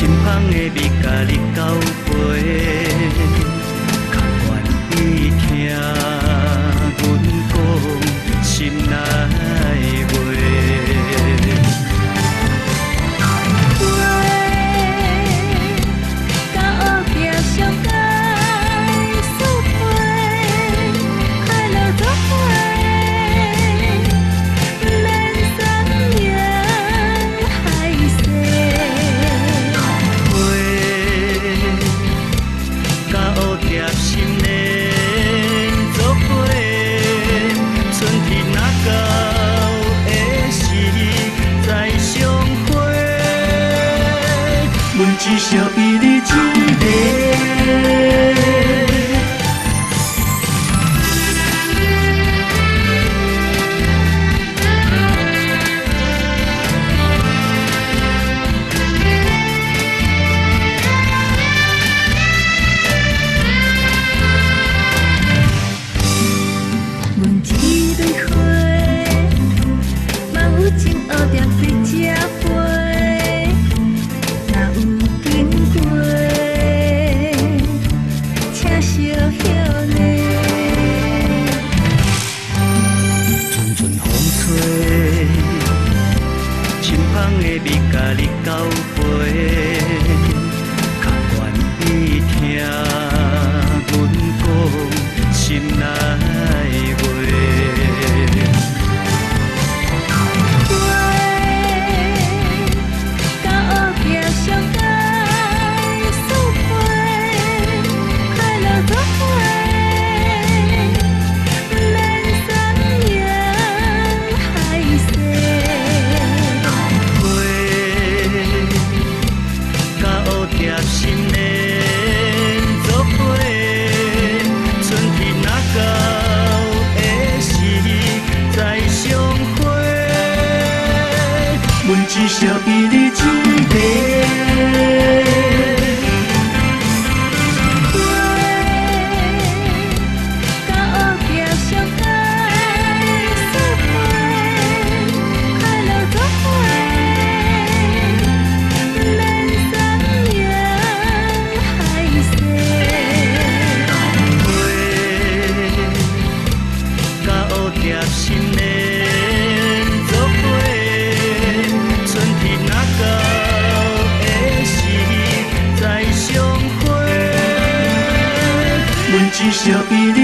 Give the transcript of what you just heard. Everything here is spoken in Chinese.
深香的蜜甲你交陪，较愿意听阮讲心内话。至少比你一个。阮一蕊花，嘛有情学着对吃花。深香的蜜甲你交陪，较愿意听阮讲心内话。心连作伙，春天若到的时再相会。阮至少比你一个。心连作伙，春天若到的时再相会。阮至少比你